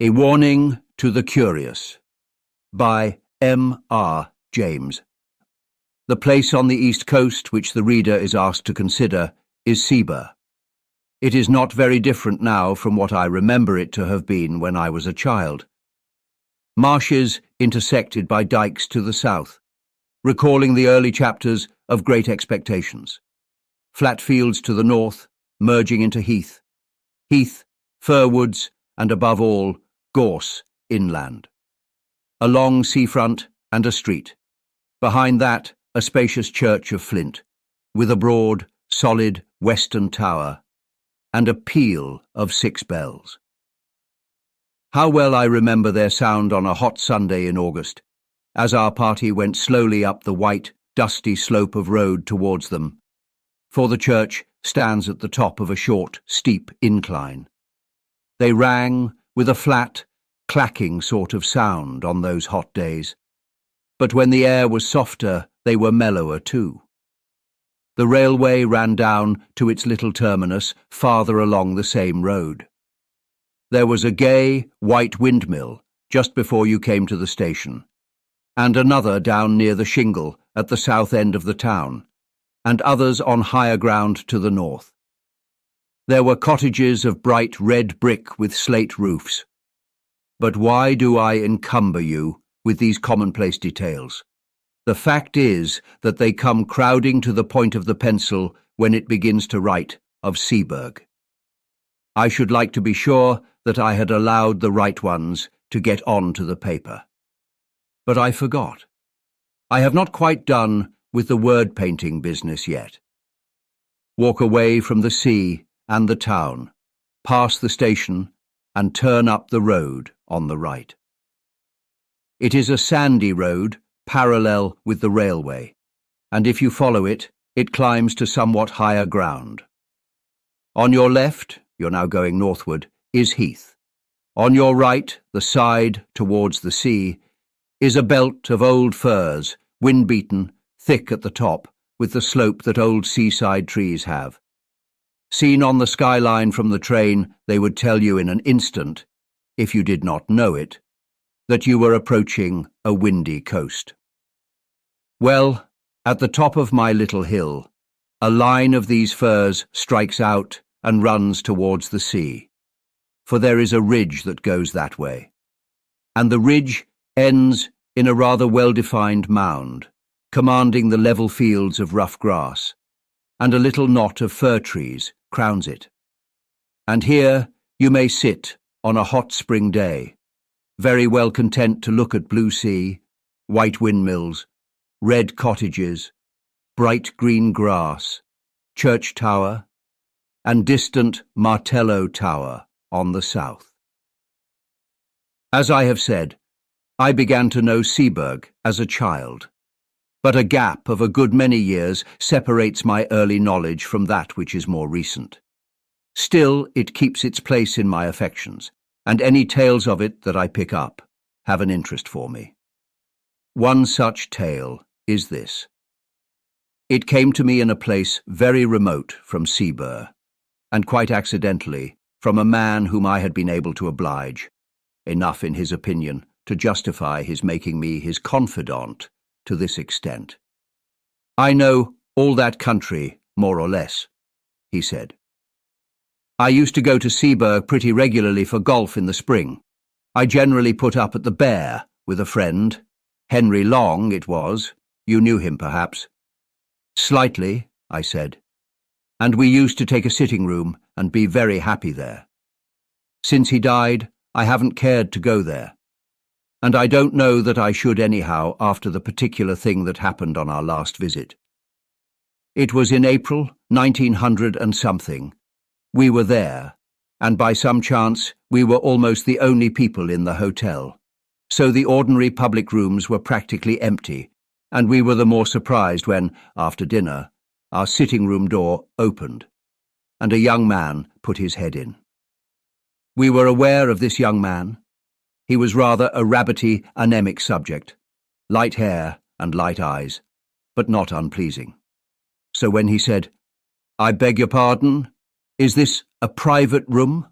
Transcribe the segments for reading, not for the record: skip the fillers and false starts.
A Warning to the Curious by M.R. James. The place on the east coast which the reader is asked to consider is Seaburg. It is not very different now from what I remember it to have been when I was a child. Marshes intersected by dikes to the south, recalling the early chapters of Great Expectations. Flat fields to the north, merging into heath. Heath, fir woods, and above all, gorse inland. A long seafront and a street. Behind that, a spacious church of flint, with a broad, solid western tower, and a peal of 6 bells. How well I remember their sound on a hot Sunday in August, as our party went slowly up the white, dusty slope of road towards them, for the church stands at the top of a short, steep incline. They rang with a flat, clacking sort of sound on those hot days, but when the air was softer, they were mellower too. The railway ran down to its little terminus farther along the same road. There was a gay, white windmill just before you came to the station, and another down near the shingle at the south end of the town, and others on higher ground to the north. There were cottages of bright red brick with slate roofs. But why do I encumber you with these commonplace details? The fact is that they come crowding to the point of the pencil when it begins to write of Seaburg. I should like to be sure that I had allowed the right ones to get on to the paper. But I forgot. I have not quite done with the word-painting business yet. Walk away from the sea and the town, pass the station, and turn up the road on the right. It is a sandy road parallel with the railway, and if you follow it, it climbs to somewhat higher ground. On your left, you're now going northward, is heath. On your right, the side towards the sea, is a belt of old firs, wind-beaten, thick at the top, with the slope that old seaside trees have. Seen on the skyline from the train, they would tell you in an instant, if you did not know it, that you were approaching a windy coast. Well, at the top of my little hill, a line of these firs strikes out and runs towards the sea, for there is a ridge that goes that way, and the ridge ends in a rather well-defined mound, commanding the level fields of rough grass, and a little knot of fir trees crowns it. And here you may sit on a hot spring day, very well content to look at blue sea, white windmills, red cottages, bright green grass, church tower, and distant Martello Tower on the south. As I have said, I began to know Seaburg as a child, but a gap of a good many years separates my early knowledge from that which is more recent. Still, it keeps its place in my affections, and any tales of it that I pick up have an interest for me. One such tale is this. It came to me in a place very remote from Seaburg, and quite accidentally from a man whom I had been able to oblige, enough in his opinion to justify his making me his confidant to this extent. "I know all that country, more or less," he said. "I used to go to Seaburg pretty regularly for golf in the spring. I generally put up at the Bear with a friend. Henry Long, it was. You knew him, perhaps." "Slightly," I said. "And we used to take a sitting room and be very happy there. Since he died, I haven't cared to go there. And I don't know that I should anyhow after the particular thing that happened on our last visit. It was in April 1900 and something. We were there, and by some chance we were almost the only people in the hotel, so the ordinary public rooms were practically empty, and we were the more surprised when, after dinner, our sitting room door opened, and a young man put his head in. We were aware of this young man. He was rather a rabbity, anemic subject, light hair and light eyes, but not unpleasing. So when he said, "I beg your pardon, is this a private room?"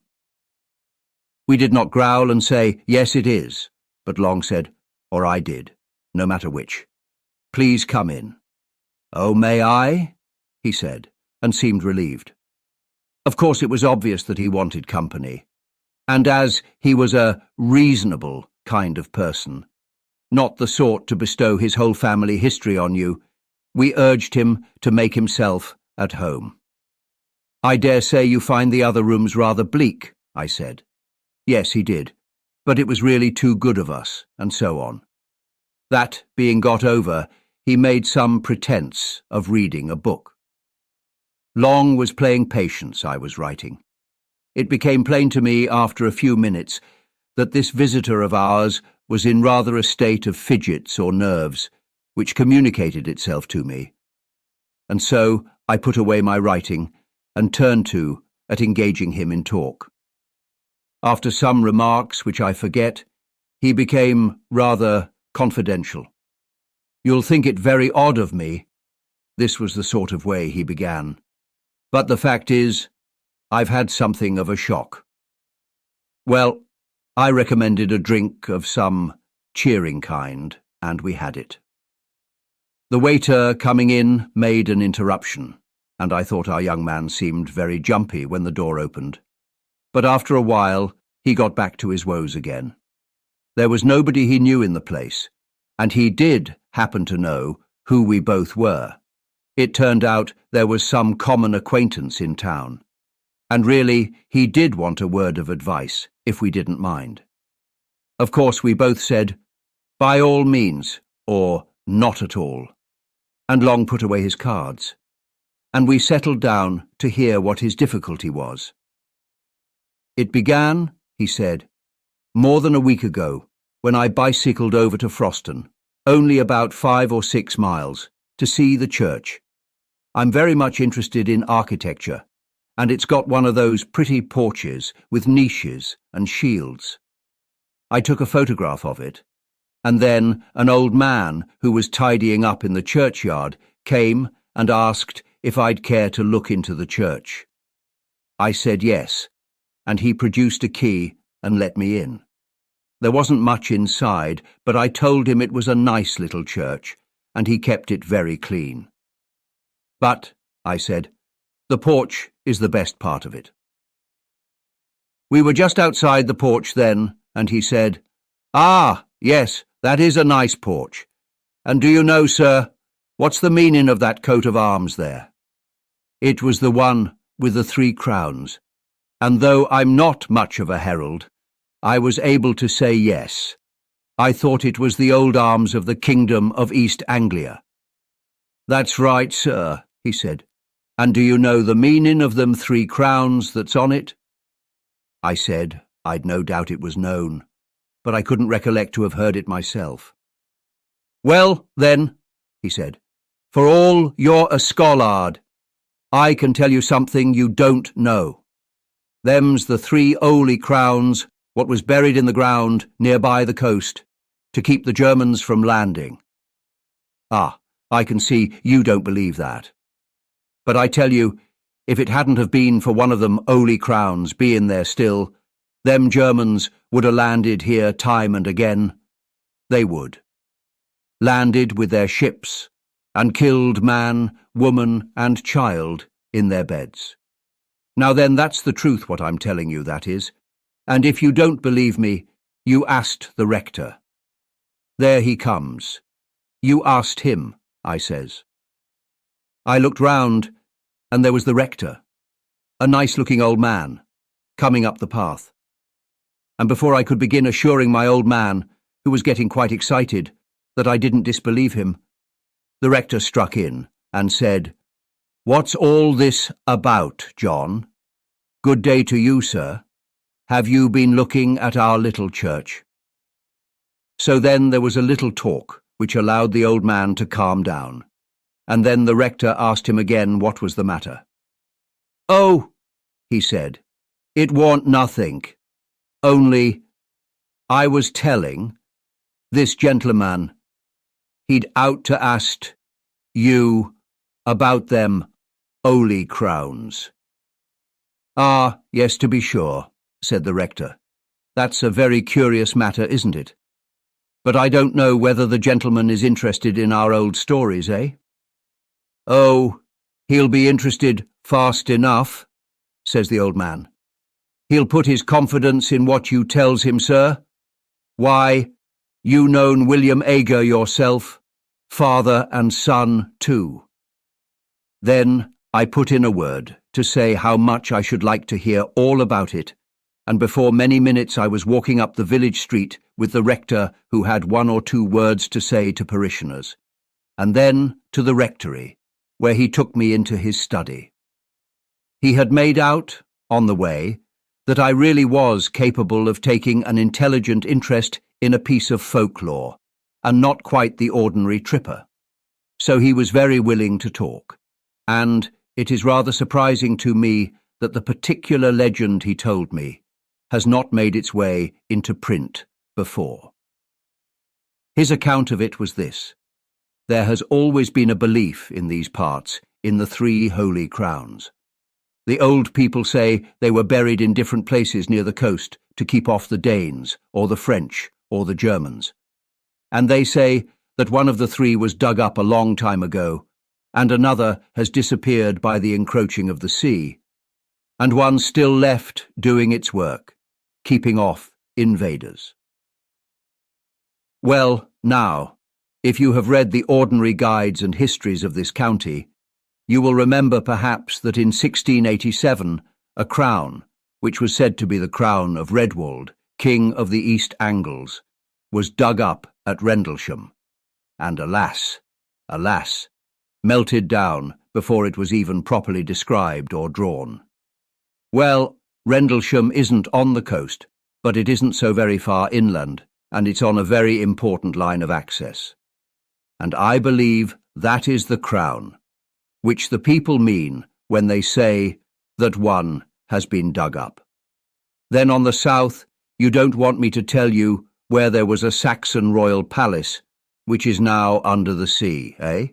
We did not growl and say, "Yes, it is," but Long said, or I did, no matter which. "Please come in." "Oh, may I?" he said, and seemed relieved. Of course, it was obvious that he wanted company, and as he was a reasonable kind of person, not the sort to bestow his whole family history on you, we urged him to make himself at home. "I dare say you find the other rooms rather bleak," I said. Yes, he did, but it was really too good of us, and so on. That being got over, he made some pretense of reading a book. Long was playing patience, I was writing. It became plain to me after a few minutes that this visitor of ours was in rather a state of fidgets or nerves, which communicated itself to me. And so I put away my writing and turned to at engaging him in talk. After some remarks which I forget, he became rather confidential. "You'll think it very odd of me," this was the sort of way he began, "but the fact is, I've had something of a shock." Well, I recommended a drink of some cheering kind, and we had it. The waiter coming in made an interruption, and I thought our young man seemed very jumpy when the door opened. But after a while, he got back to his woes again. There was nobody he knew in the place, and he did happen to know who we both were. It turned out there was some common acquaintance in town, and really he did want a word of advice, if we didn't mind. Of course, we both said, "By all means," or "Not at all," and Long put away his cards, and we settled down to hear what his difficulty was. "It began," he said, "more than a week ago, when I bicycled over to Froston, only about 5 or 6 miles, to see the church. I'm very much interested in architecture, and it's got one of those pretty porches with niches and shields. I took a photograph of it, and then an old man who was tidying up in the churchyard came and asked if I'd care to look into the church. I said yes, and he produced a key and let me in. There wasn't much inside, but I told him it was a nice little church, and he kept it very clean. But, I said, the porch is the best part of it. We were just outside the porch then, and he said, "Ah, yes, that is a nice porch. And do you know, sir, what's the meaning of that coat of arms there?" It was the one with the 3 crowns, and though I'm not much of a herald, I was able to say yes. I thought it was the old arms of the Kingdom of East Anglia. "That's right, sir," he said. "And do you know the meaning of them 3 crowns that's on it?" I said I'd no doubt it was known, but I couldn't recollect to have heard it myself. "Well, then," he said, "for all you're a scholard, I can tell you something you don't know. Them's the 3 holy crowns what was buried in the ground nearby the coast to keep the Germans from landing. Ah, I can see you don't believe that. But I tell you, if it hadn't have been for one of them holy crowns being there still, them Germans would have landed here time and again. They would. Landed with their ships and killed man, woman and child in their beds. Now then, that's the truth what I'm telling you, that is. And if you don't believe me, you asked the rector. There he comes. You asked him, I says. I looked round, and there was the rector, a nice-looking old man, coming up the path. And before I could begin assuring my old man, who was getting quite excited, that I didn't disbelieve him, the rector struck in and said, "What's all this about, John? Good day to you, sir. Have you been looking at our little church?" So then there was a little talk, which allowed the old man to calm down, and then the rector asked him again what was the matter. "Oh," he said, "it warn't nothink. Only, I was telling this gentleman he'd out to ask you about them holy crowns." "Ah, yes, to be sure," said the rector, That's a very curious matter, isn't it? But I don't know whether the gentleman is interested in our old stories, eh? Oh, he'll be interested fast enough, says the old man. He'll put his confidence in what you tells him, sir. Why, you known William Ager yourself, father and son too. Then I put in a word to say how much I should like to hear all about it, and before many minutes I was walking up the village street with the rector, who had 1 or 2 words to say to parishioners, and then to the rectory, where he took me into his study. He had made out, on the way, that I really was capable of taking an intelligent interest in a piece of folklore, and not quite the ordinary tripper. So he was very willing to talk, and it is rather surprising to me that the particular legend he told me has not made its way into print before. His account of it was this: there has always been a belief in these parts in the 3 holy crowns. The old people say they were buried in different places near the coast to keep off the Danes, or the French, or the Germans. And they say that one of the 3 was dug up a long time ago, and another has disappeared by the encroaching of the sea, and one still left doing its work, keeping off invaders. Well, now, if you have read the ordinary guides and histories of this county, you will remember perhaps that in 1687 a crown, which was said to be the crown of Redwald, King of the East Angles, was dug up at Rendlesham, and alas, melted down before it was even properly described or drawn. Well, Rendlesham isn't on the coast, but it isn't so very far inland, and it's on a very important line of access. And I believe that is the crown, which the people mean when they say that one has been dug up. Then on the south, you don't want me to tell you where there was a Saxon royal palace, which is now under the sea, eh?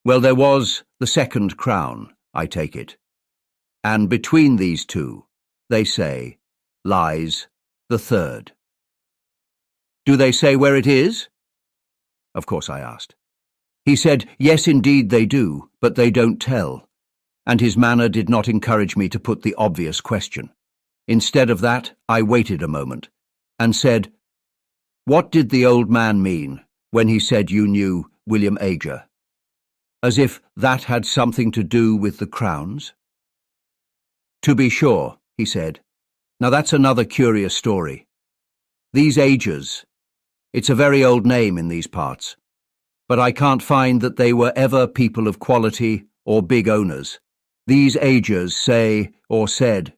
Well, there was the 2nd crown, I take it. And between these 2, they say, lies the 3rd. Do they say where it is? Of course I asked. He said, yes, indeed they do, but they don't tell, and his manner did not encourage me to put the obvious question. Instead of that, I waited a moment, and said, what did the old man mean when he said you knew William Ager? As if that had something to do with the crowns? To be sure, he said. Now that's another curious story. These Agers, it's a very old name in these parts, but I can't find that they were ever people of quality or big owners. These Agers say, or said,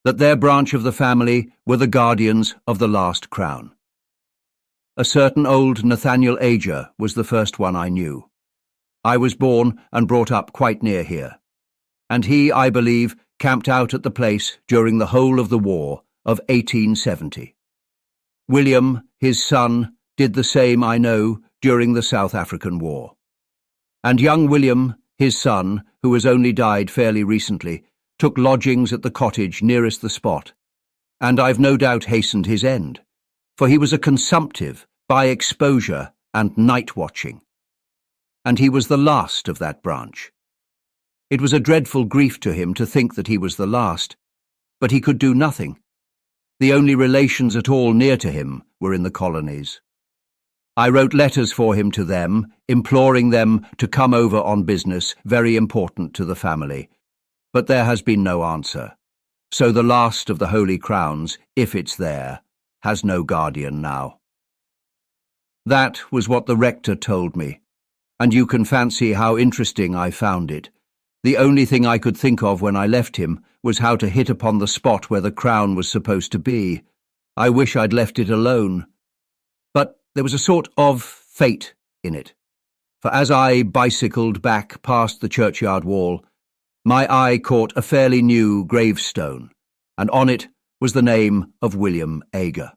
that their branch of the family were the guardians of the last crown. A certain old Nathaniel Ager was the first one I knew. I was born and brought up quite near here, and he, I believe, camped out at the place during the whole of the war of 1870. William, his son, did the same, I know, during the South African War. And young William, his son, who has only died fairly recently, took lodgings at the cottage nearest the spot, and I've no doubt hastened his end, for he was a consumptive by exposure and night-watching. And he was the last of that branch. It was a dreadful grief to him to think that he was the last, but he could do nothing. The only relations at all near to him were in the colonies. I wrote letters for him to them, imploring them to come over on business very important to the family, but there has been no answer. So the last of the Holy Crowns, if it's there, has no guardian now. That was what the rector told me, and you can fancy how interesting I found it. The only thing I could think of when I left him was how to hit upon the spot where the crown was supposed to be. I wish I'd left it alone. But there was a sort of fate in it, for as I bicycled back past the churchyard wall, my eye caught a fairly new gravestone, and on it was the name of William Ager.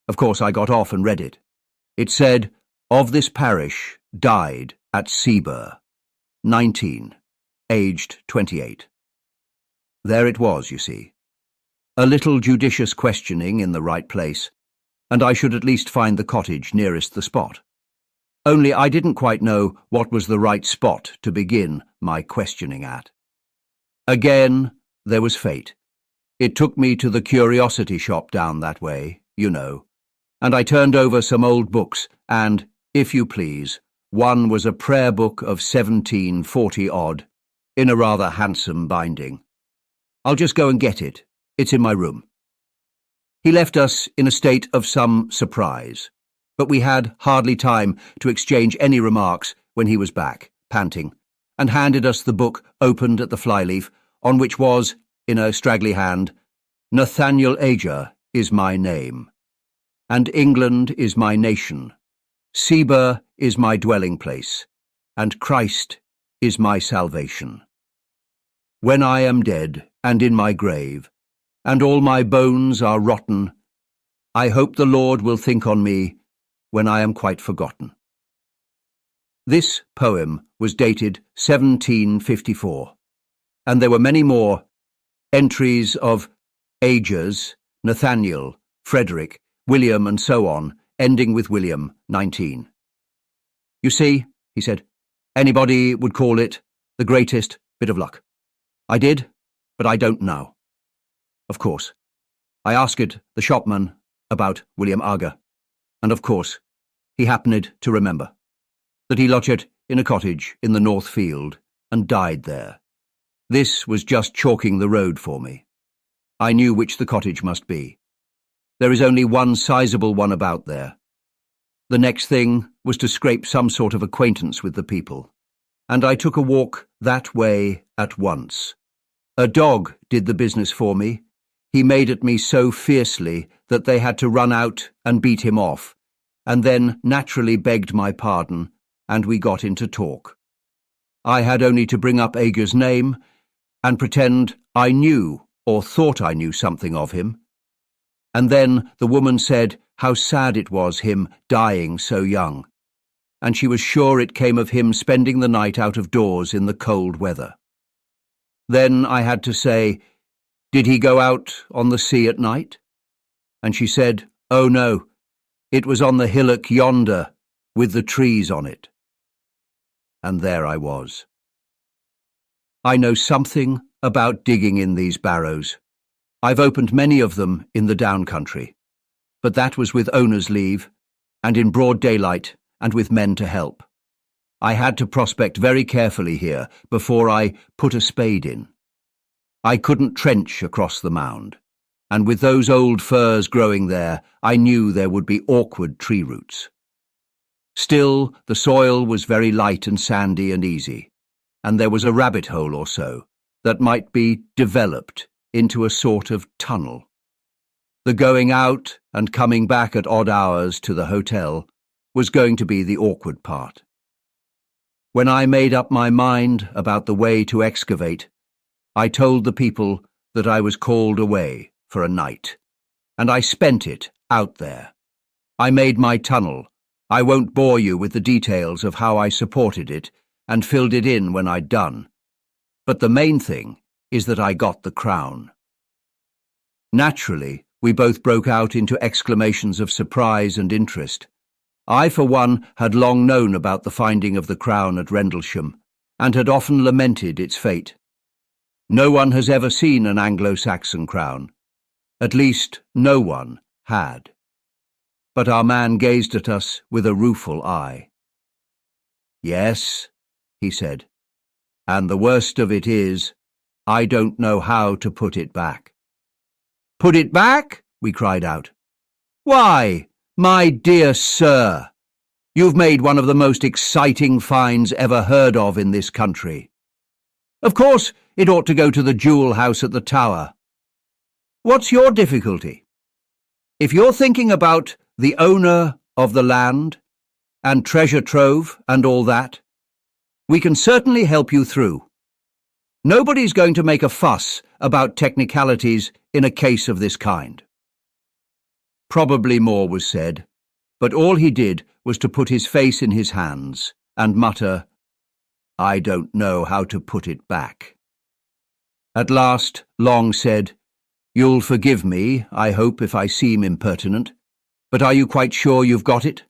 Of course, I got off and read it. It said, of this parish, died at Seaburgh, 19, aged 28. There it was, you see. a little judicious questioning in the right place, and I should at least find the cottage nearest the spot. Only I didn't quite know what was the right spot to begin my questioning at. Again, there was fate. It took me to the curiosity shop down that way, you know, and I turned over some old books, and, if you please, one was a prayer book of 1740-odd, in a rather handsome binding. I'll just go and get it. It's in my room. He left us in a state of some surprise, but we had hardly time to exchange any remarks when he was back, panting, and handed us the book opened at the flyleaf, on which was, in a straggly hand, "Nathaniel Ager is my name, and England is my nation. Seba is my dwelling place, and Christ is my salvation. When I am dead and in my grave, and all my bones are rotten, I hope the Lord will think on me when I am quite forgotten." This poem was dated 1754, and there were many more entries of Agers, Nathaniel, Frederick, William, and so on, ending with William, 19. "You see," he said, "anybody would call it the greatest bit of luck. I did, but I don't know. Of course, I asked the shopman about William Ager, and of course, he happened to remember that he lodged in a cottage in the North Field and died there. This was just chalking the road for me. I knew which the cottage must be. There is only one sizable one about there. The next thing was to scrape some sort of acquaintance with the people, and I took a walk that way at once. A dog did the business for me. He made at me so fiercely that they had to run out and beat him off, and then naturally begged my pardon, and we got into talk. I had only to bring up Ager's name and pretend I knew or thought I knew something of him. And then the woman said how sad it was him dying so young, and she was sure it came of him spending the night out of doors in the cold weather. Then I had to say, "Did he go out on the sea at night?" And she said, "Oh no, it was on the hillock yonder with the trees on it." And there I was. I know something about digging in these barrows. I've opened many of them in the down country, but that was with owner's leave, and in broad daylight, and with men to help. I had to prospect very carefully here before I put a spade in. I couldn't trench across the mound, and with those old firs growing there, I knew there would be awkward tree roots. Still, the soil was very light and sandy and easy, and there was a rabbit hole or so that might be developed into a sort of tunnel. The going out and coming back at odd hours to the hotel was going to be the awkward part. When I made up my mind about the way to excavate, I told the people that I was called away for a night, and I spent it out there. I made my tunnel. I won't bore you with the details of how I supported it and filled it in when I'd done, but the main thing is that I got the crown. Naturally, we both broke out into exclamations of surprise and interest. I, for one, had long known about the finding of the crown at Rendlesham, and had often lamented its fate. No one has ever seen an Anglo-Saxon crown. At least, no one had. But our man gazed at us with a rueful eye. "Yes," he said, "and the worst of it is, I don't know how to put it back." "Put it back?" we cried out. "Why, my dear sir, you've made one of the most exciting finds ever heard of in this country. Of course, it ought to go to the jewel house at the Tower. What's your difficulty? If you're thinking about the owner of the land and treasure trove and all that, we can certainly help you through. Nobody's going to make a fuss about technicalities in a case of this kind." Probably more was said, but all he did was to put his face in his hands and mutter, "I don't know how to put it back." At last, Long said, You'll forgive me, I hope, if I seem impertinent, but are you quite sure you've got it?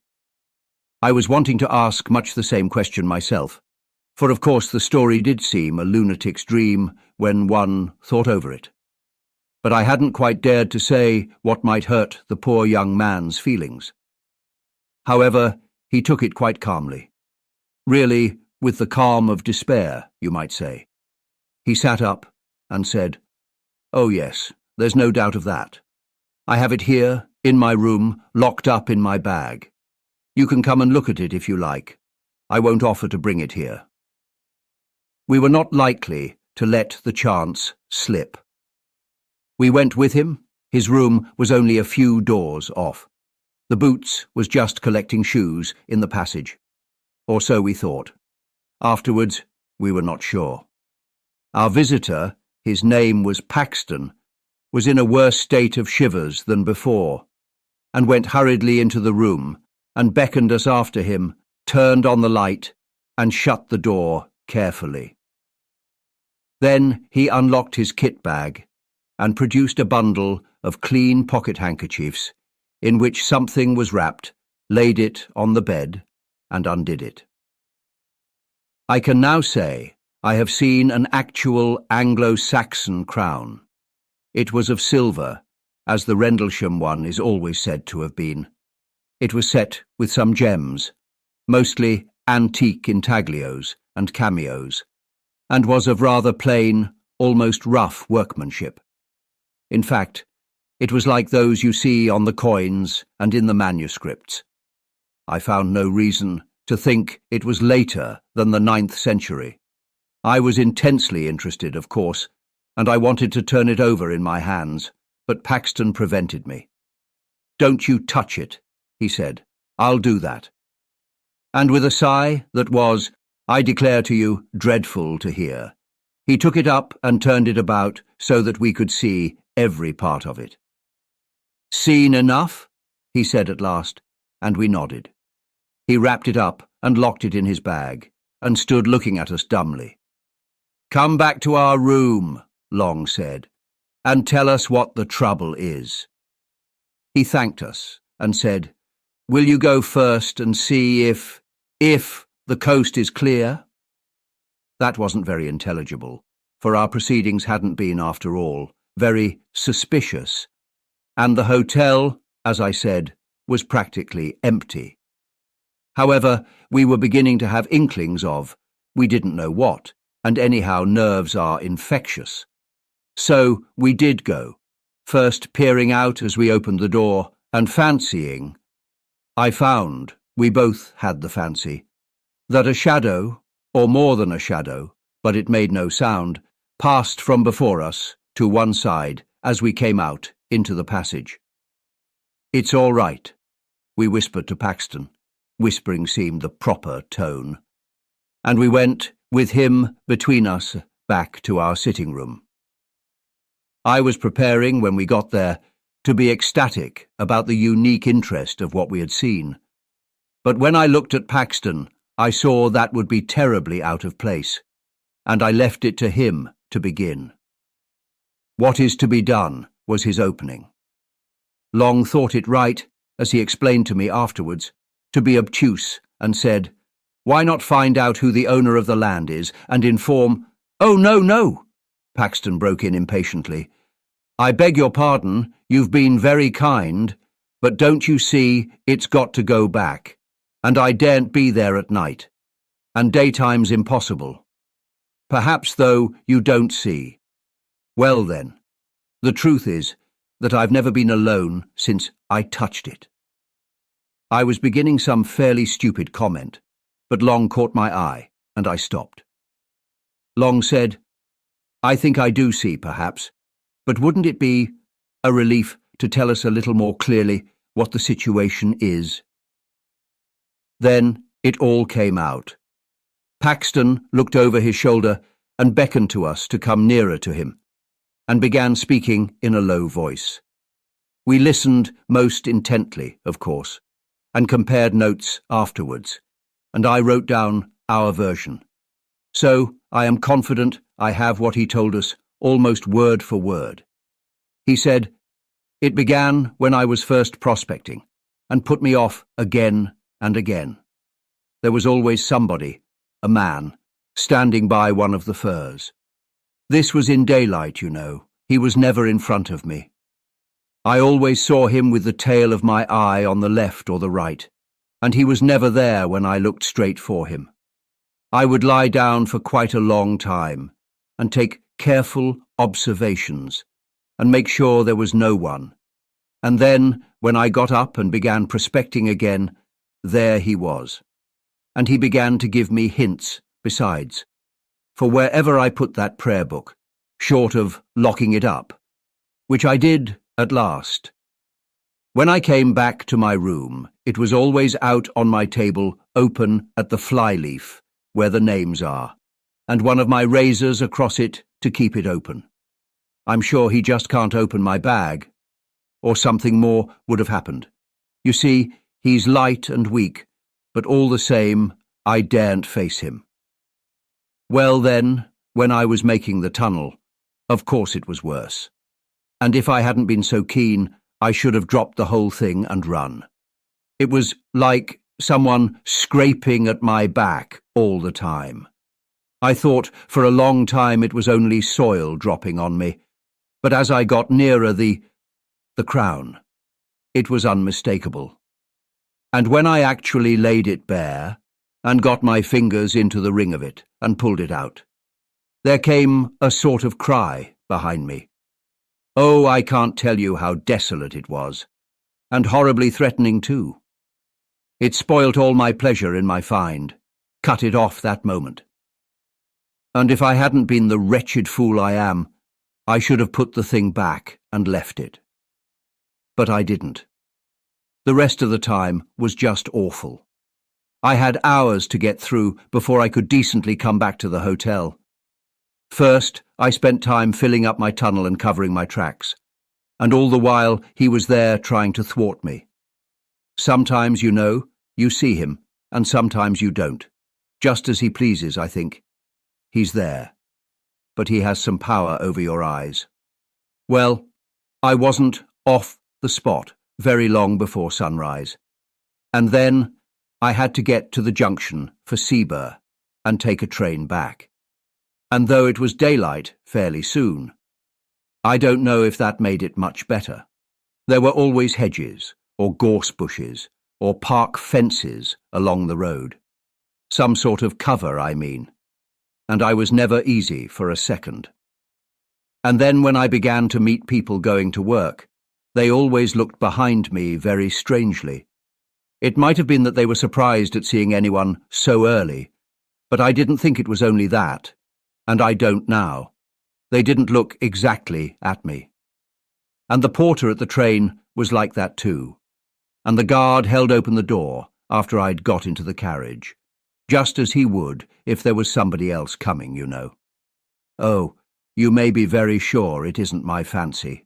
I was wanting to ask much the same question myself, for of course the story did seem a lunatic's dream when one thought over it. But I hadn't quite dared to say what might hurt the poor young man's feelings. However, he took it quite calmly. Really, with the calm of despair, you might say. He sat up and said, "Oh yes, there's no doubt of that. I have it here, in my room, locked up in my bag. You can come and look at it if you like. I won't offer to bring it here." We were not likely to let the chance slip. We went with him. His room was only a few doors off. The boots was just collecting shoes in the passage. Or so we thought. Afterwards, we were not sure. Our visitor, his name was Paxton, was in a worse state of shivers than before, and went hurriedly into the room and beckoned us after him, turned on the light, and shut the door carefully. Then he unlocked his kit bag and produced a bundle of clean pocket handkerchiefs in which something was wrapped, laid it on the bed, and undid it. I can now say I have seen an actual Anglo-Saxon crown. It was of silver, as the Rendlesham one is always said to have been. It was set with some gems, mostly antique intaglios and cameos, and was of rather plain, almost rough workmanship. In fact, it was like those you see on the coins and in the manuscripts. I found no reason to think it was later than the 9th century. I was intensely interested, of course, and I wanted to turn it over in my hands, but Paxton prevented me. "Don't you touch it," he said. "I'll do that." And with a sigh that was, I declare to you, dreadful to hear, he took it up and turned it about so that we could see every part of it. "Seen enough?" he said at last, and we nodded. He wrapped it up and locked it in his bag, and stood looking at us dumbly. "Come back to our room," Long said, "and tell us what the trouble is." He thanked us and said, "Will you go first and see if the coast is clear?" That wasn't very intelligible, for our proceedings hadn't been, after all, very suspicious, and the hotel, as I said, was practically empty. However, we were beginning to have inklings of, we didn't know what, and anyhow nerves are infectious. So we did go, first peering out as we opened the door, and fancying, I found, we both had the fancy, that a shadow, or more than a shadow, but it made no sound, passed from before us to one side as we came out into the passage. "It's all right," we whispered to Paxton. Whispering seemed the proper tone. And we went, with him between us, back to our sitting room. I was preparing, when we got there, to be ecstatic about the unique interest of what we had seen. But when I looked at Paxton, I saw that would be terribly out of place, and I left it to him to begin. "What is to be done?" was his opening. Long thought it right, as he explained to me afterwards, to be obtuse, and said, "Why not find out who the owner of the land is, and inform—" "Oh, no, no!" Paxton broke in impatiently. "I beg your pardon, you've been very kind, but don't you see it's got to go back, and I daren't be there at night, and daytime's impossible. Perhaps, though, you don't see. Well then, the truth is that I've never been alone since I touched it." I was beginning some fairly stupid comment, but Long caught my eye, and I stopped. Long said, "I think I do see, perhaps, but wouldn't it be a relief to tell us a little more clearly what the situation is?" Then it all came out. Paxton looked over his shoulder and beckoned to us to come nearer to him, and began speaking in a low voice. We listened most intently, of course, and compared notes afterwards, and I wrote down our version. So I am confident I have what he told us almost word for word. He said, "It began when I was first prospecting, and put me off again and again. There was always somebody, a man, standing by one of the firs. This was in daylight, you know. He was never in front of me. I always saw him with the tail of my eye on the left or the right, and he was never there when I looked straight for him. I would lie down for quite a long time and take careful observations and make sure there was no one. And then, when I got up and began prospecting again, there he was. And he began to give me hints besides. For wherever I put that prayer book, short of locking it up, which I did at last. When I came back to my room, it was always out on my table, open at the flyleaf, where the names are, and one of my razors across it to keep it open. I'm sure he just can't open my bag, or something more would have happened. You see, he's light and weak, but all the same, I daren't face him. Well then, when I was making the tunnel, of course it was worse. And if I hadn't been so keen, I should have dropped the whole thing and run. It was like someone scraping at my back all the time. I thought for a long time it was only soil dropping on me, but as I got nearer the crown, it was unmistakable. And when I actually laid it bare and got my fingers into the ring of it and pulled it out, there came a sort of cry behind me. Oh, I can't tell you how desolate it was, and horribly threatening too. It spoilt all my pleasure in my find, cut it off that moment. And if I hadn't been the wretched fool I am, I should have put the thing back and left it. But I didn't. The rest of the time was just awful. I had hours to get through before I could decently come back to the hotel. First, I spent time filling up my tunnel and covering my tracks, and all the while he was there trying to thwart me. Sometimes, you know, you see him, and sometimes you don't. Just as he pleases, I think. He's there, but he has some power over your eyes. Well, I wasn't off the spot very long before sunrise, and then I had to get to the junction for Seaburr and take a train back. And though it was daylight fairly soon, I don't know if that made it much better. There were always hedges, or gorse bushes, or park fences along the road. Some sort of cover, I mean. And I was never easy for a second. And then when I began to meet people going to work, they always looked behind me very strangely. It might have been that they were surprised at seeing anyone so early, but I didn't think it was only that. And I don't now. They didn't look exactly at me. And the porter at the train was like that too. And the guard held open the door after I'd got into the carriage, just as he would if there was somebody else coming, you know. "Oh, you may be very sure it isn't my fancy,"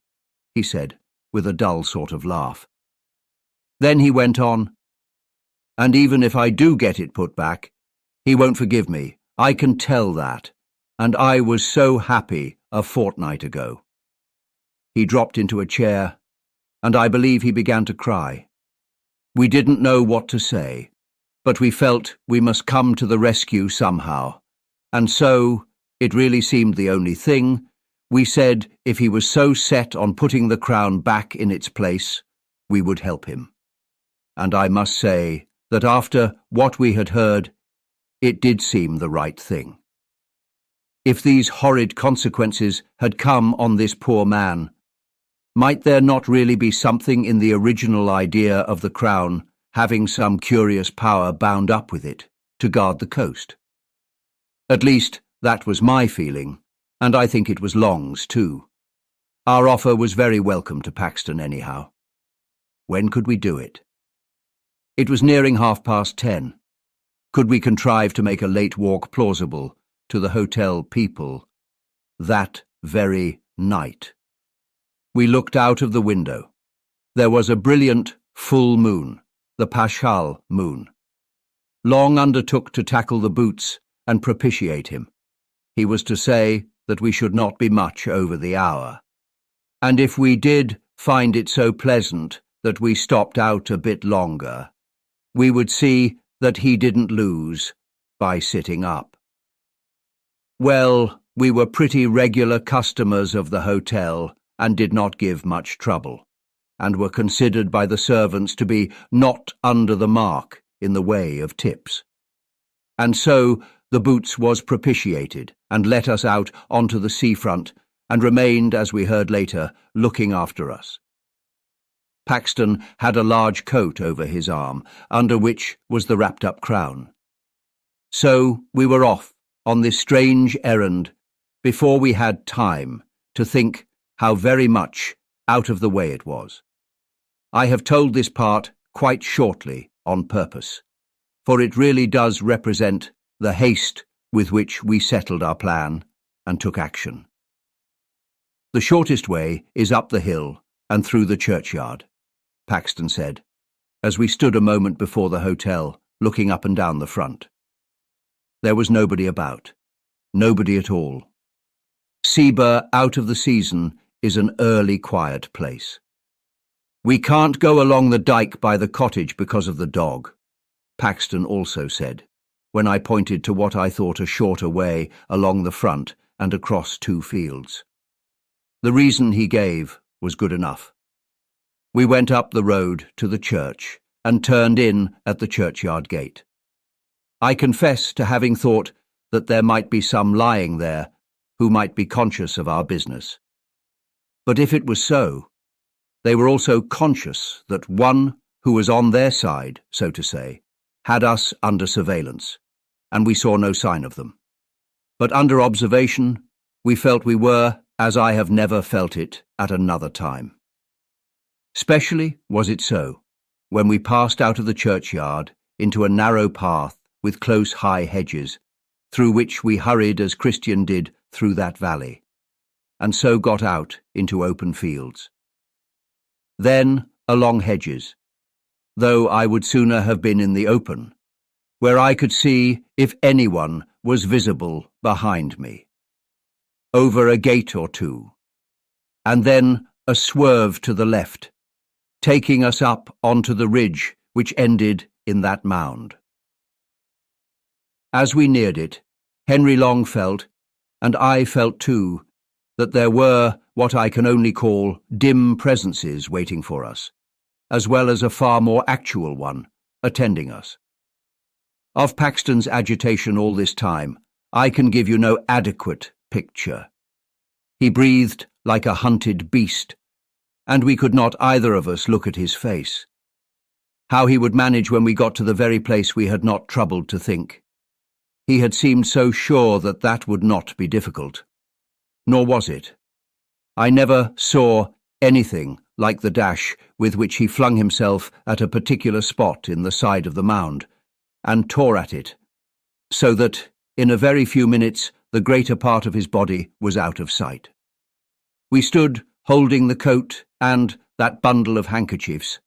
he said, with a dull sort of laugh. Then he went on, "And even if I do get it put back, he won't forgive me. I can tell that. And I was so happy a fortnight ago." He dropped into a chair, and I believe he began to cry. We didn't know what to say, but we felt we must come to the rescue somehow, and so, it really seemed the only thing, we said if he was so set on putting the crown back in its place, we would help him. And I must say that after what we had heard, it did seem the right thing. If these horrid consequences had come on this poor man, might there not really be something in the original idea of the crown having some curious power bound up with it to guard the coast? At least, that was my feeling, and I think it was Long's too. Our offer was very welcome to Paxton anyhow. When could we do it? It was nearing 10:30. Could we contrive to make a late walk plausible to the hotel people that very night? We looked out of the window. There was a brilliant full moon, the Paschal moon. Long undertook to tackle the boots and propitiate him. He was to say that we should not be much over the hour. and if we did find it so pleasant that we stopped out a bit longer, we would see that he didn't lose by sitting up. Well, we were pretty regular customers of the hotel and did not give much trouble, and were considered by the servants to be not under the mark in the way of tips. And so the Boots was propitiated and let us out onto the seafront and remained, as we heard later, looking after us. Paxton had a large coat over his arm, under which was the wrapped-up crown. So we were off on this strange errand before we had time to think how very much out of the way it was. I have told this part quite shortly on purpose, for it really does represent the haste with which we settled our plan and took action. The shortest way is up the hill and through the churchyard, Paxton said, as we stood a moment before the hotel, looking up and down the front. There was nobody about, nobody at all. Seaburgh, out of the season, is an early, quiet place. We can't go along the dyke by the cottage because of the dog, Paxton also said, when I pointed to what I thought a shorter way along the front and across 2 fields. The reason he gave was good enough. We went up the road to the church and turned in at the churchyard gate. I confess to having thought that there might be some lying there who might be conscious of our business. But if it was so, they were also conscious that one who was on their side, so to say, had us under surveillance, and we saw no sign of them. But under observation, we felt we were, as I have never felt it at another time. Specially was it so when we passed out of the churchyard into a narrow path with close high hedges, through which we hurried as Christian did through that valley, and so got out into open fields. Then along hedges, though I would sooner have been in the open, where I could see if anyone was visible behind me. Over a gate or 2, and then a swerve to the left, taking us up onto the ridge which ended in that mound. As we neared it, Henry Long felt, and I felt too, that there were what I can only call dim presences waiting for us, as well as a far more actual one attending us. Of Paxton's agitation all this time, I can give you no adequate picture. He breathed like a hunted beast, and we could not either of us look at his face. How he would manage when we got to the very place we had not troubled to think. He had seemed so sure that that would not be difficult. Nor was it. I never saw anything like the dash with which he flung himself at a particular spot in the side of the mound, and tore at it, so that, in a very few minutes, the greater part of his body was out of sight. We stood holding the coat and that bundle of handkerchiefs,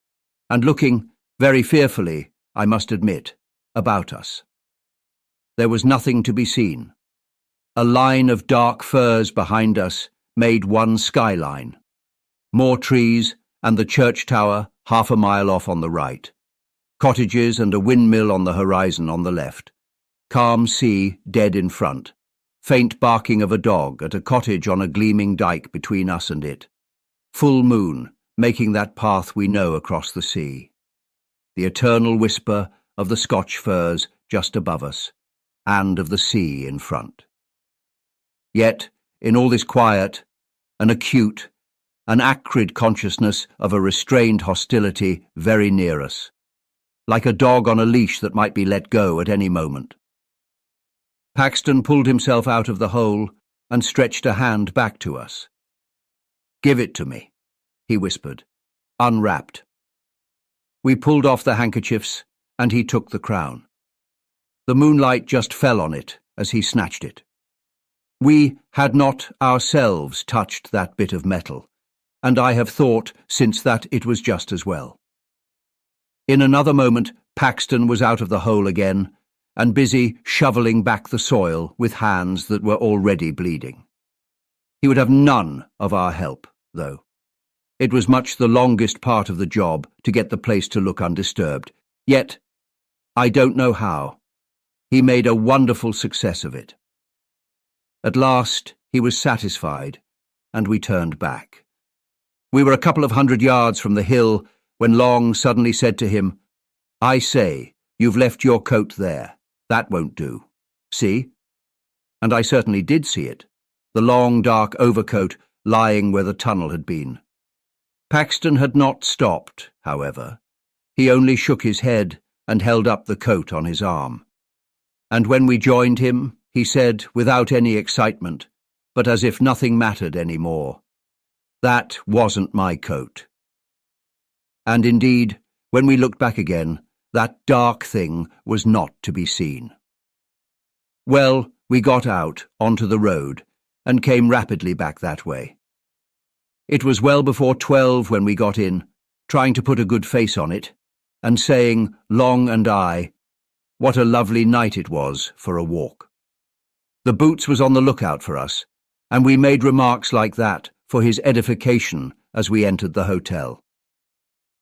and looking, very fearfully, I must admit, about us. There was nothing to be seen. A line of dark firs behind us made one skyline. More trees and the church tower 1/2 mile off on the right. Cottages and a windmill on the horizon on the left. Calm sea dead in front. Faint barking of a dog at a cottage on a gleaming dyke between us and it. Full moon making that path we know across the sea. The eternal whisper of the Scotch firs just above us, and of the sea in front. Yet, in all this quiet, an acute, an acrid consciousness of a restrained hostility very near us, like a dog on a leash that might be let go at any moment. Paxton pulled himself out of the hole and stretched a hand back to us. "Give it to me," he whispered, unwrapped. We pulled off the handkerchiefs, and he took the crown. The moonlight just fell on it as he snatched it. We had not ourselves touched that bit of metal, and I have thought since that it was just as well. In another moment, Paxton was out of the hole again, and busy shoveling back the soil with hands that were already bleeding. He would have none of our help, though. It was much the longest part of the job to get the place to look undisturbed. Yet, I don't know how, he made a wonderful success of it. At last, he was satisfied, and we turned back. We were a couple of 100 yards from the hill when Long suddenly said to him, "I say, you've left your coat there. That won't do. See?" And I certainly did see it, the long dark overcoat lying where the tunnel had been. Paxton had not stopped, however. He only shook his head and held up the coat on his arm. And when we joined him, he said, without any excitement, but as if nothing mattered any more, "That wasn't my coat." And indeed, when we looked back again, that dark thing was not to be seen. Well, we got out onto the road and came rapidly back that way. It was well before 12 when we got in, trying to put a good face on it, and saying, Long and I, what a lovely night it was for a walk. The Boots was on the lookout for us, and we made remarks like that for his edification as we entered the hotel.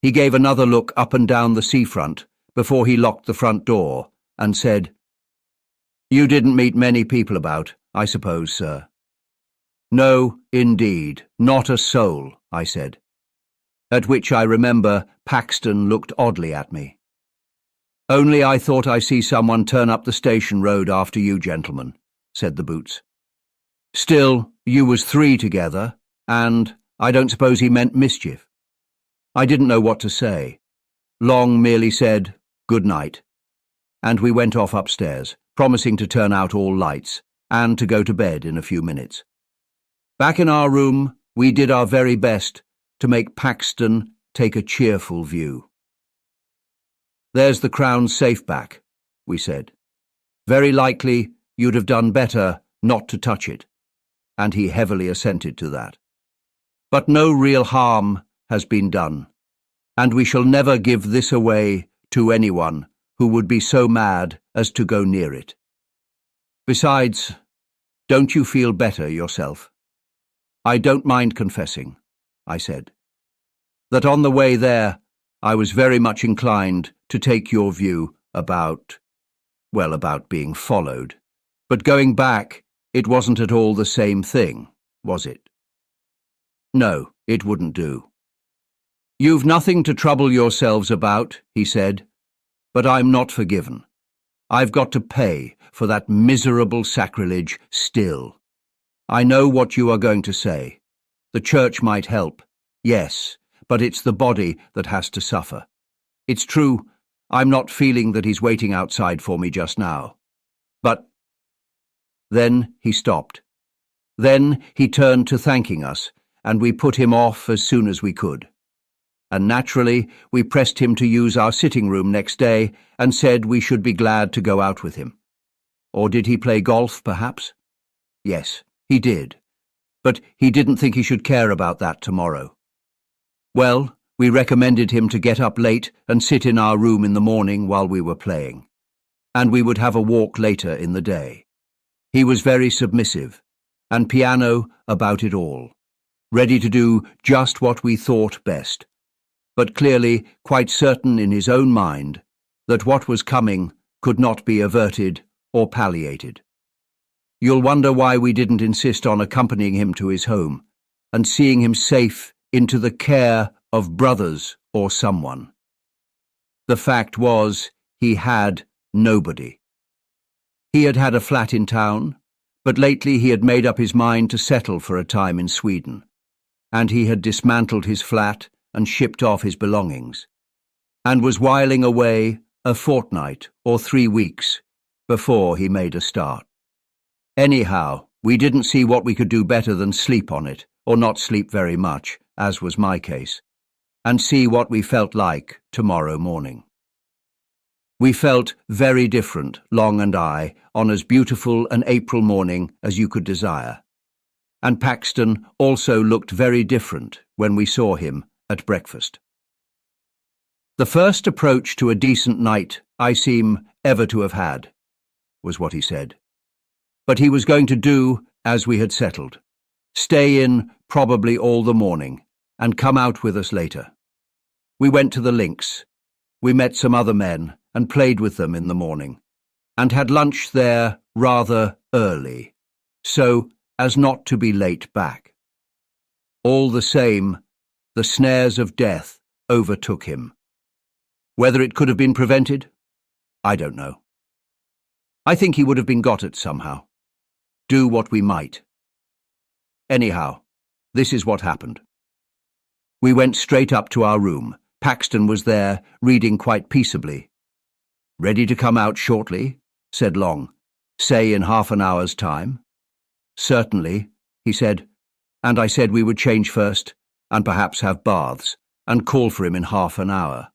He gave another look up and down the seafront before he locked the front door and said, "You didn't meet many people about, I suppose, sir?" "No, indeed, not a soul," I said, at which I remember Paxton looked oddly at me. "Only I thought I see someone turn up the station road after you gentlemen," said the Boots. "Still, you was 3 together, and I don't suppose he meant mischief." I didn't know what to say. Long merely said, "Good night," and we went off upstairs, promising to turn out all lights and to go to bed in a few minutes. Back in our room, we did our very best to make Paxton take a cheerful view. "There's the Crown's safe back," we said. "Very likely you'd have done better not to touch it," and he heavily assented to that. "But no real harm has been done, and we shall never give this away to anyone who would be so mad as to go near it. Besides, don't you feel better yourself? I don't mind confessing," I said, "that on the way there I was very much inclined to take your view about being followed. But going back, it wasn't at all the same thing, was it?" "No, it wouldn't do." "You've nothing to trouble yourselves about," he said, "but I'm not forgiven. I've got to pay for that miserable sacrilege still. I know what you are going to say. The church might help, yes, but it's the body that has to suffer. It's true, I'm not feeling that he's waiting outside for me just now. But—" Then he stopped. Then he turned to thanking us, and we put him off as soon as we could. And naturally, we pressed him to use our sitting room next day and said we should be glad to go out with him. Or did he play golf, perhaps? Yes, he did. But he didn't think he should care about that tomorrow. Well, we recommended him to get up late and sit in our room in the morning while we were playing, and we would have a walk later in the day. He was very submissive, and piano about it all, ready to do just what we thought best, but clearly quite certain in his own mind that what was coming could not be averted or palliated. You'll wonder why we didn't insist on accompanying him to his home and seeing him safe into the care of brothers or someone. The fact was, he had nobody. He had had a flat in town, but lately he had made up his mind to settle for a time in Sweden, and he had dismantled his flat and shipped off his belongings, and was whiling away a fortnight or 3 weeks before he made a start. Anyhow, we didn't see what we could do better than sleep on it, or not sleep very much, as was my case, and see what we felt like tomorrow morning. We felt very different, Long and I, on as beautiful an April morning as you could desire, and Paxton also looked very different when we saw him at breakfast. "The first approach to a decent night I seem ever to have had," was what he said. But he was going to do as we had settled, stay in probably all the morning, and come out with us later. We went to the links. We met some other men and played with them in the morning, and had lunch there rather early, so as not to be late back. All the same, the snares of death overtook him. Whether it could have been prevented, I don't know. I think he would have been got at somehow, do what we might. Anyhow, this is what happened. We went straight up to our room. Paxton was there, reading quite peaceably. "Ready to come out shortly?" said Long. "Say in half an hour's time?" "Certainly," he said, and I said we would change first, and perhaps have baths, and call for him in half an hour.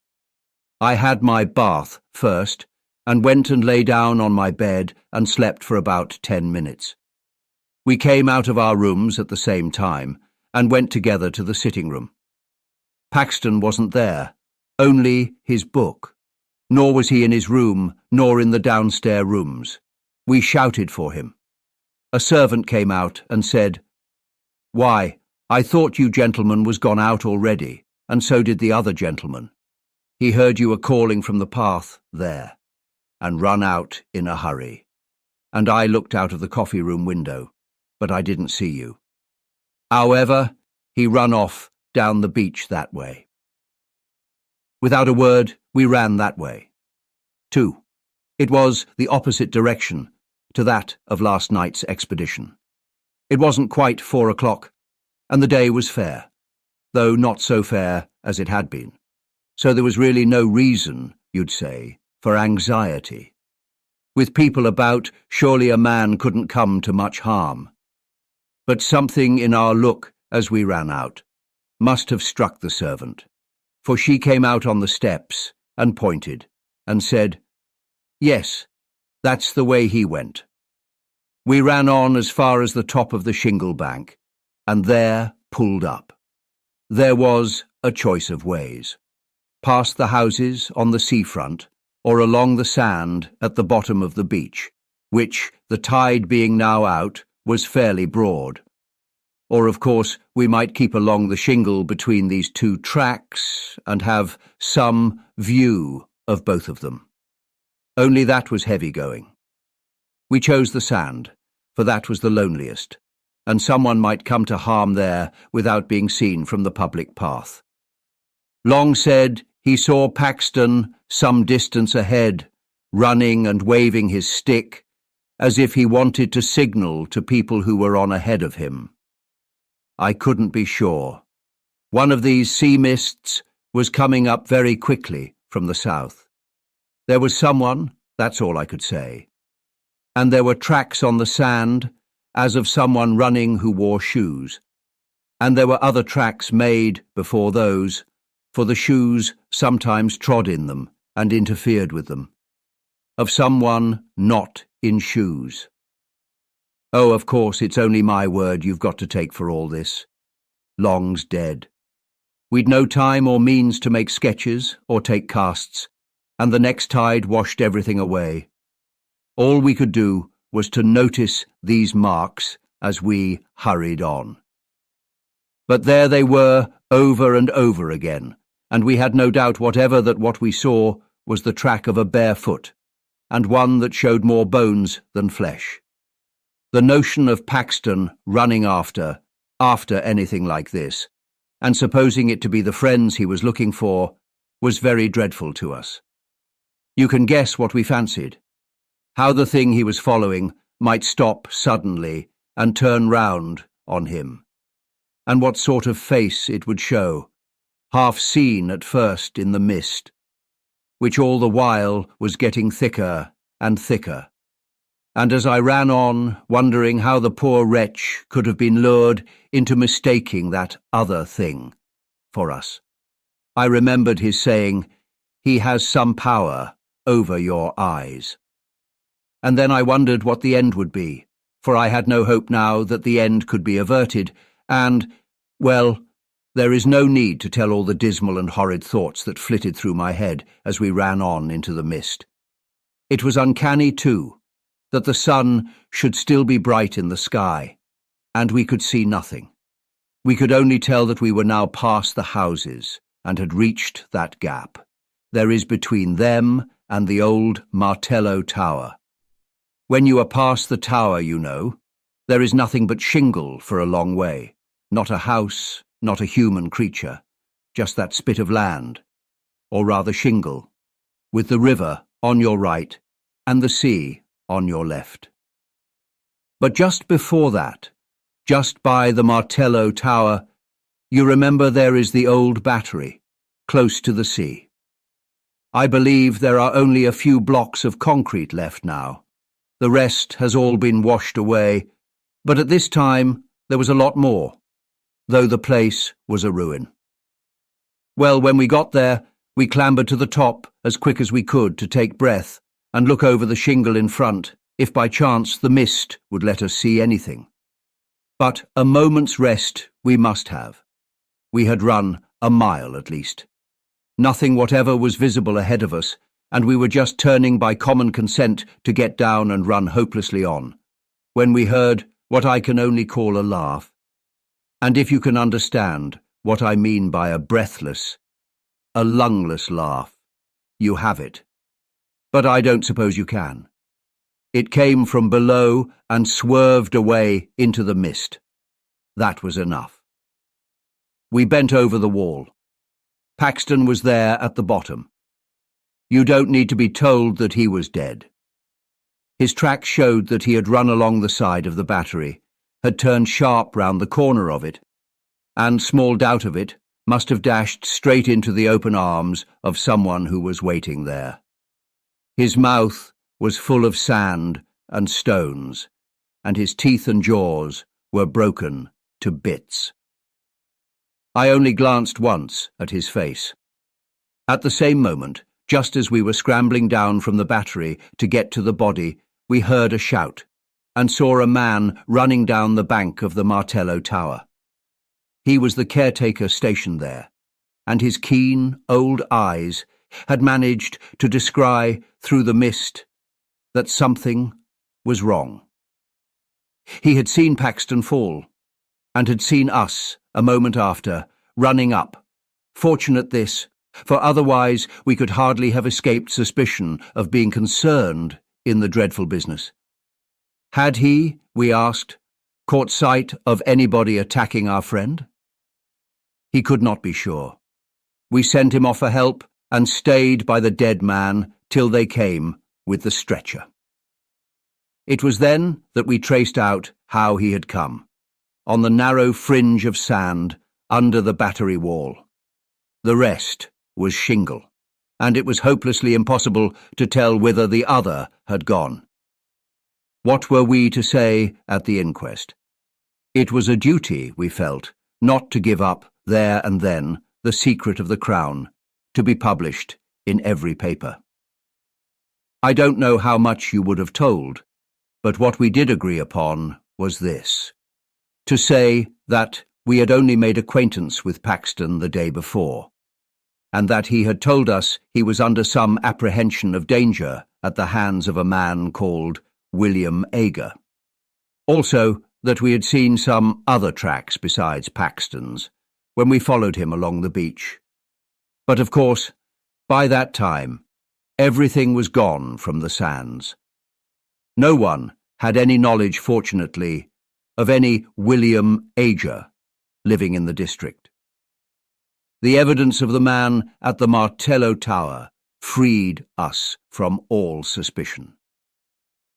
I had my bath first, and went and lay down on my bed and slept for about 10 minutes. We came out of our rooms at the same time, and went together to the sitting room. Paxton wasn't there, only his book. Nor was he in his room, nor in the downstairs rooms. We shouted for him. A servant came out and said, "Why, I thought you gentlemen was gone out already, and so did the other gentleman. He heard you were calling from the path there, and run out in a hurry. And I looked out of the coffee room window, but I didn't see you. However, he run off down the beach that way." Without a word, we ran that way. 2. It was the opposite direction to that of last night's expedition. It wasn't quite 4 o'clock, and the day was fair, though not so fair as it had been. So there was really no reason, you'd say, for anxiety. With people about, surely a man couldn't come to much harm. But something in our look as we ran out must have struck the servant, for she came out on the steps and pointed and said, "Yes, that's the way he went." We ran on as far as the top of the shingle bank, and there pulled up. There was a choice of ways. Past the houses on the seafront, or along the sand at the bottom of the beach, which, the tide being now out, was fairly broad. Or, of course, we might keep along the shingle between these two tracks and have some view of both of them. Only that was heavy going. We chose the sand, for that was the loneliest, and someone might come to harm there without being seen from the public path. Long said he saw Paxton some distance ahead, running and waving his stick, as if he wanted to signal to people who were on ahead of him. I couldn't be sure. One of these sea mists was coming up very quickly from the south. There was someone, that's all I could say. And there were tracks on the sand, as of someone running who wore shoes. And there were other tracks made before those, for the shoes sometimes trod in them and interfered with them. Of someone not in shoes. Oh, of course, it's only my word you've got to take for all this. Long's dead. We'd no time or means to make sketches or take casts, and the next tide washed everything away. All we could do was to notice these marks as we hurried on. But there they were over and over again, and we had no doubt whatever that what we saw was the track of a bare foot, and one that showed more bones than flesh. The notion of Paxton running after anything like this, and supposing it to be the friends he was looking for, was very dreadful to us. You can guess what we fancied. How the thing he was following might stop suddenly and turn round on him, and what sort of face it would show, half seen at first in the mist, which all the while was getting thicker and thicker. And as I ran on, wondering how the poor wretch could have been lured into mistaking that other thing for us, I remembered his saying, "He has some power over your eyes." And then I wondered what the end would be, for I had no hope now that the end could be averted, and, well, there is no need to tell all the dismal and horrid thoughts that flitted through my head as we ran on into the mist. It was uncanny, too, that the sun should still be bright in the sky, and we could see nothing. We could only tell that we were now past the houses and had reached that gap there is between them and the old Martello Tower. When you are past the tower, you know, there is nothing but shingle for a long way, not a house, not a human creature, just that spit of land, or rather shingle, with the river on your right and the sea on your left. But just before that, just by the Martello Tower, you remember there is the old battery, close to the sea. I believe there are only a few blocks of concrete left now. The rest has all been washed away, but at this time there was a lot more, though the place was a ruin. Well, when we got there, we clambered to the top as quick as we could to take breath and look over the shingle in front, if by chance the mist would let us see anything. But a moment's rest we must have. We had run a mile at least. Nothing whatever was visible ahead of us, and we were just turning by common consent to get down and run hopelessly on, when we heard what I can only call a laugh. And if you can understand what I mean by a breathless, a lungless laugh, you have it. But I don't suppose you can. It came from below and swerved away into the mist. That was enough. We bent over the wall. Paxton was there at the bottom. You don't need to be told that he was dead. His tracks showed that he had run along the side of the battery, had turned sharp round the corner of it, and, small doubt of it, must have dashed straight into the open arms of someone who was waiting there. His mouth was full of sand and stones, and his teeth and jaws were broken to bits. I only glanced once at his face. At the same moment, just as we were scrambling down from the battery to get to the body, we heard a shout, and saw a man running down the bank of the Martello Tower. He was the caretaker stationed there, and his keen, old eyes had managed to descry through the mist that something was wrong. He had seen Paxton fall, and had seen us, a moment after, running up. Fortunate this, for otherwise we could hardly have escaped suspicion of being concerned in the dreadful business. Had he, we asked, caught sight of anybody attacking our friend? He could not be sure. We sent him off for help and stayed by the dead man till they came with the stretcher. It was then that we traced out how he had come, on the narrow fringe of sand under the battery wall. The rest was shingle, and it was hopelessly impossible to tell whither the other had gone. What were we to say at the inquest? It was a duty, we felt, not to give up, there and then, the secret of the Crown, to be published in every paper. I don't know how much you would have told, but what we did agree upon was this: to say that we had only made acquaintance with Paxton the day before, and that he had told us he was under some apprehension of danger at the hands of a man called William Ager. Also, that we had seen some other tracks besides Paxton's when we followed him along the beach. But of course, by that time, everything was gone from the sands. No one had any knowledge, fortunately, of any William Ager living in the district. The evidence of the man at the Martello Tower freed us from all suspicion.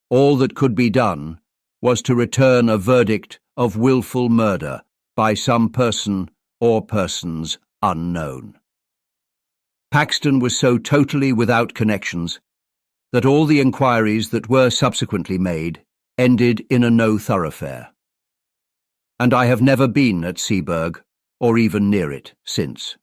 All that could be done was to return a verdict of willful murder by some person or persons unknown. Paxton was so totally without connections that all the inquiries that were subsequently made ended in a no thoroughfare. And I have never been at Seaburg, or even near it, since.